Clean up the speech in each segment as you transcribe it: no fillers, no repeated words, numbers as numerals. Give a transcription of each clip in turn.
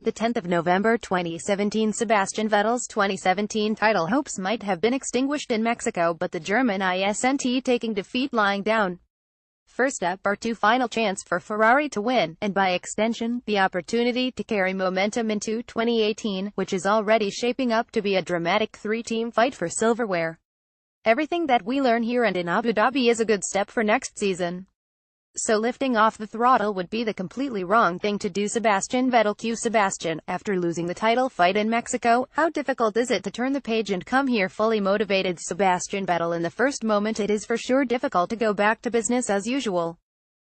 The 10th of November 2017, Sebastian Vettel's 2017 title hopes might have been extinguished in Mexico, but the German isn't taking defeat lying down. First up are two final chances for Ferrari to win, and by extension, the opportunity to carry momentum into 2018, which is already shaping up to be a dramatic three-team fight for silverware. Everything that we learn here and in Abu Dhabi is a good step for next season. So lifting off the throttle would be the completely wrong thing to do. Sebastian Vettel. Q Sebastian, after losing the title fight in Mexico, how difficult is it to turn the page and come here fully motivated? Sebastian Vettel. In the first moment it is for sure difficult to go back to business as usual.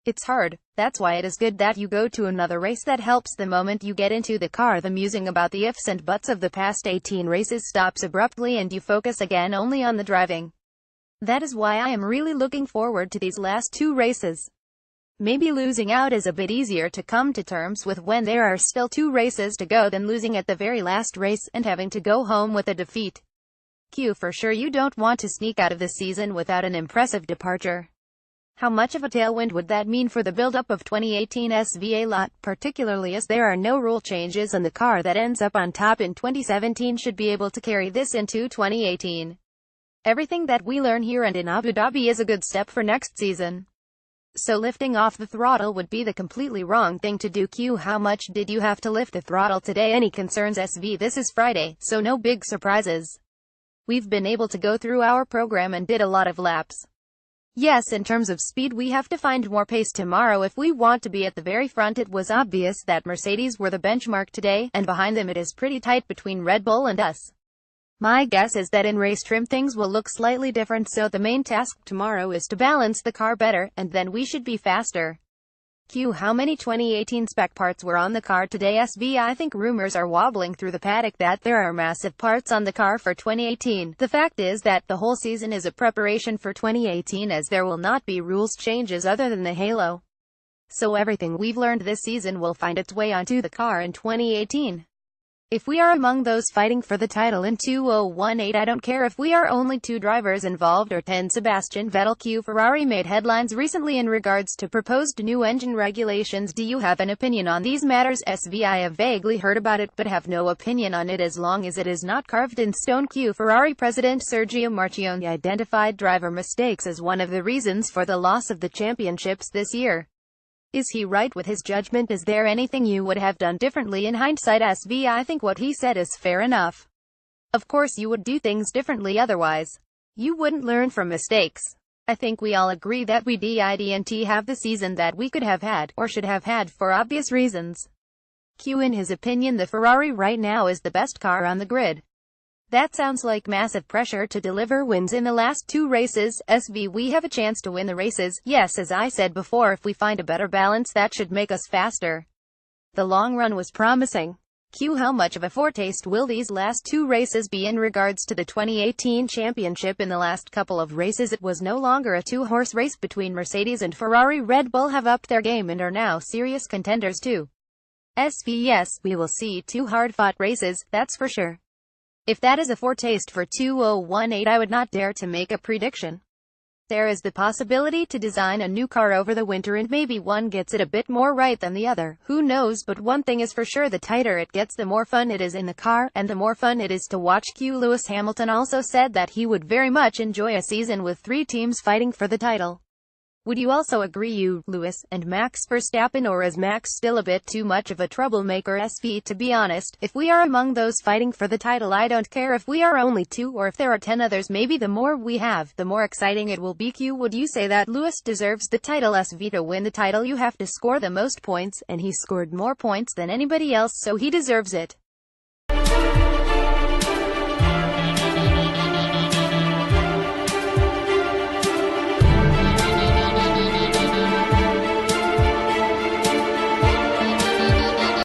It's hard. That's why it is good that you go to another race that helps. The moment you get into the car, the musing about the ifs and buts of the past 18 races stops abruptly and you focus again only on the driving. That is why I am really looking forward to these last two races. Maybe losing out is a bit easier to come to terms with when there are still two races to go than losing at the very last race and having to go home with a defeat. Q for sure you don't want to sneak out of the season without an impressive departure. How much of a tailwind would that mean for the build-up of 2018 SVA lot, particularly as there are no rule changes and the car that ends up on top in 2017 should be able to carry this into 2018. Everything that we learn here and in Abu Dhabi is a good step for next season. So lifting off the throttle would be the completely wrong thing to do. Q how much did you have to lift the throttle today? Any concerns? SV this is Friday, so no big surprises. We've been able to go through our program and did a lot of laps. Yes, in terms of speed we have to find more pace tomorrow if we want to be at the very front. It was obvious that Mercedes were the benchmark today, and behind them it is pretty tight between Red Bull and us. My guess is that in race trim things will look slightly different, so the main task tomorrow is to balance the car better, and then we should be faster. Q how many 2018 spec parts were on the car today? SV I think rumors are wobbling through the paddock that there are massive parts on the car for 2018. The fact is that the whole season is a preparation for 2018 as there will not be rules changes other than the halo. So everything we've learned this season will find its way onto the car in 2018. If we are among those fighting for the title in 2018, I don't care if we are only 2 drivers involved or 10. Sebastian Vettel. Q Ferrari made headlines recently in regards to proposed new engine regulations. Do you have an opinion on these matters? SV I have vaguely heard about it but have no opinion on it as long as it is not carved in stone. Q Ferrari president Sergio Marchionne identified driver mistakes as one of the reasons for the loss of the championships this year. Is he right with his judgment? Is there anything you would have done differently in hindsight? SV I think what he said is fair enough. Of course you would do things differently otherwise. You wouldn't learn from mistakes. I think we all agree that we didn't have the season that we could have had, or should have had for obvious reasons. Q in his opinion the Ferrari right now is the best car on the grid. That sounds like massive pressure to deliver wins in the last 2 races. SV we have a chance to win the races. Yes, as I said before, if we find a better balance that should make us faster. The long run was promising. Q how much of a foretaste will these last 2 races be in regards to the 2018 championship? In the last couple of races it was no longer a 2-horse race between Mercedes and Ferrari. Red Bull have upped their game and are now serious contenders too. SV yes, we will see 2 hard-fought races, that's for sure. If that is a foretaste for 2018, I would not dare to make a prediction. There is the possibility to design a new car over the winter and maybe one gets it a bit more right than the other, who knows, but one thing is for sure, the tighter it gets the more fun it is in the car, and the more fun it is to watch. Q Lewis Hamilton also said that he would very much enjoy a season with 3 teams fighting for the title. Would you also agree, you, Lewis, and Max Verstappen, or is Max still a bit too much of a troublemaker? SV to be honest, if we are among those fighting for the title I don't care if we are only 2 or if there are 10 others. Maybe the more we have, the more exciting it will be. Q would you say that Lewis deserves the title? SV to win the title you have to score the most points, and he scored more points than anybody else, so he deserves it.